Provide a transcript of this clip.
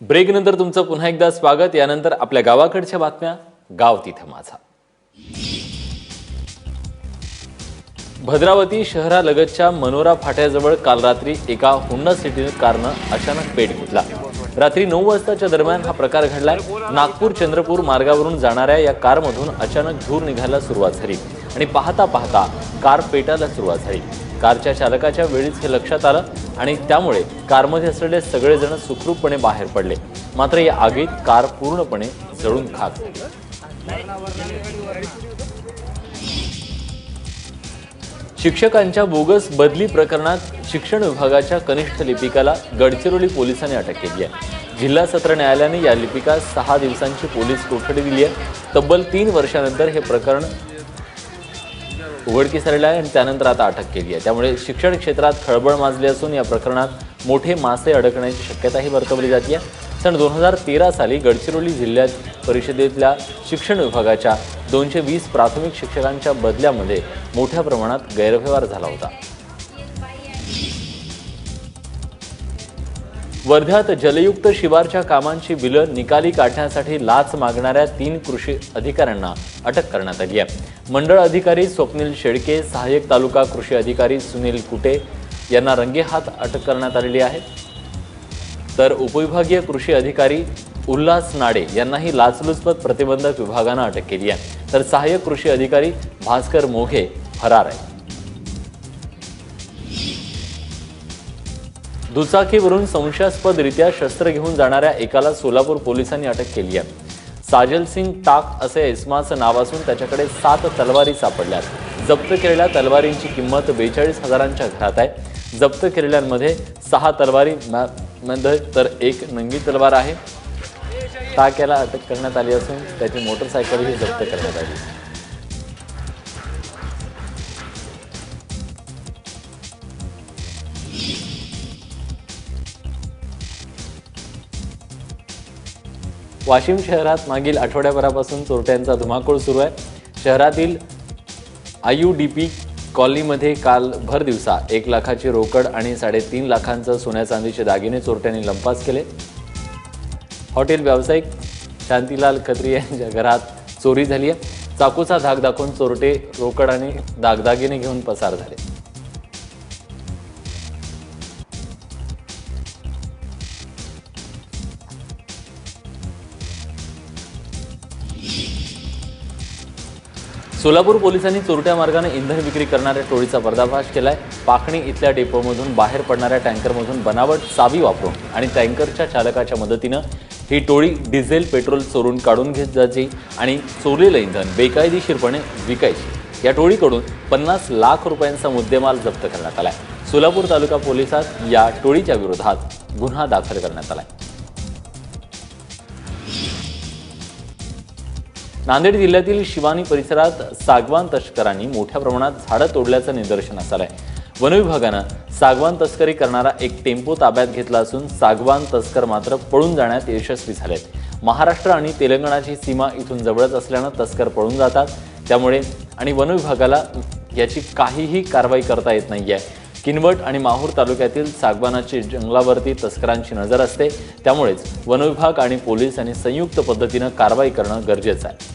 ब्रेकनंतर तुमचं पुन्हा एकदा स्वागत। यानंतर आपल्या गावाकडच्या बातम्या, गाव तिथे माझा। भद्रावती शहरालगतच्या मनोरा फाट्याजवळ काल रात्री एका होंडा सिटी कारनं अचानक पेट घेतला। रात्री 9 वाजताच्या दरम्यान हा प्रकार घडलाय। नागपूर चंद्रपूर मार्गावरून जाणाऱ्या या कारमधून अचानक धूर निघायला सुरुवात झाली आणि पाहता पाहता कार पेटायला सुरुवात झाली। कारच्या चालकाच्या वेळीच हे लक्षात आलं आणि त्यामुळे कारमध्ये असलेले सगळेजण सुखरूपपणे बाहेर पडले। मात्र या आगीत कार पूर्णपणे जळून खाक झाली। शिक्षकांच्या बोगस बदली प्रकरणात शिक्षण विभागाच्या कनिष्ठ लिपिकाला गडचिरोली पोलिसांनी अटक केली आहे। जिल्हा सत्र न्यायालयाने या लिपिकास 6 दिवसांची पोलीस कोठडी दिली आहे। तब्बल 3 वर्षांनंतर हे प्रकरण उघडकीस आलेलं आहे आणि त्यानंतर आता अटक केली आहे। त्यामुळे शिक्षण क्षेत्रात खळबळ माजली असून या प्रकरणात मोठे मासे अडकण्याची शक्यताही वर्तवली जाते। सन 2013 साली गडचिरोली जिल्ह्यात परिषदेतल्या शिक्षण विभागाच्या 220 प्राथमिक शिक्षकांच्या बदल्यामध्ये मोठ्या प्रमाणात गैरव्यवहार झाला होता। वर्ध्यात जलयुक्त शिवारच्या कामांची बिलं निकाली काढण्यासाठी लाच मागणाऱ्या 3 कृषी अधिकाऱ्यांना अटक करण्यात आली आहे। मंडळ अधिकारी स्वप्नील शेळके, सहाय्यक तालुका कृषी अधिकारी सुनील कुटे यांना रंगेहात अटक करण्यात आलेली आहे। तर उपविभागीय कृषी अधिकारी उल्हास नाडे यांनाही लाचलुचपत प्रतिबंधक विभागानं अटक केली आहे। तर सहाय्यक कृषी अधिकारी भास्कर मोघे फरार आहे। दुचाकीवरून संशयास्पदरित्या शस्त्र घेऊन जाणाऱ्या एकाला सोलापूर पोलिसांनी अटक केली आहे। साजल सिंग टाक असे इस्माचं नाव असून त्याच्याकडे 7 तलवारी सापडल्यात। जप्त केलेल्या तलवारींची किंमत 42,000च्या घरात आहे। जप्त केलेल्यांमध्ये 6 तलवारी मध्ये तर 1 नंगी तलवार आहे। टाक याला अटक करण्यात आली असून त्याची मोटरसायकलही जप्त करण्यात आली। वाशिम शहरात मागील आठवड्याभरापासून चोरट्यांचा धुमाकूळ सुरू आहे। शहरातील IUDP कॉलनीमध्ये काल भर दिवसा 1 लाखाची रोकड आणि 3.5 लाखांचं सोन्या चांदीचे दागिने चोरट्यांनी लंपास केले। हॉटेल व्यावसायिक शांतीलाल खत्री यांच्या घरात चोरी झाली आहे। चाकूचा धाक दाखवून चोरटे रोकड आणि दागदागिने घेऊन पसार झाले। सोलापूर पोलिसांनी चोरट्या मार्गाने इंधन विक्री करणाऱ्या टोळीचा पर्दाफाश केलाय। पाखणी इथल्या डेपोमधून बाहेर पडणाऱ्या टँकरमधून बनावट चावी वापरून आणि टँकरच्या चालकाच्या मदतीनं ही टोळी डिझेल पेट्रोल चोरून काढून घेत जायची आणि चोरलेलं इंधन बेकायदेशीरपणे विकायची। या टोळीकडून 50 लाख रुपयांचा मुद्देमाल जप्त करण्यात आलाय। सोलापूर तालुका पोलिसात या टोळीच्या विरोधात गुन्हा दाखल करण्यात आलाय। नांदेड जिल्ह्यातील शिवानी परिसरात सागवान तस्करांनी मोठ्या प्रमाणात झाडं तोडल्याचं निदर्शनास आलंय। वन विभागानं सागवान तस्करी करणारा एक टेम्पो ताब्यात घेतला असून सागवान तस्कर मात्र पळून जाण्यात यशस्वी झालेत। महाराष्ट्र आणि तेलंगणाची सीमा इथून जवळच असल्यानं तस्कर पळून जातात। त्यामुळे आणि वन विभागाला याची काहीही कारवाई करता येत नाहीये। किनवट आणि माहूर तालुक्यातील सागवानाची जंगलावरती तस्करांची नजर असते। त्यामुळेच वन विभाग आणि पोलीस यांनी संयुक्त पद्धतीनं कारवाई करणं गरजेचं आहे।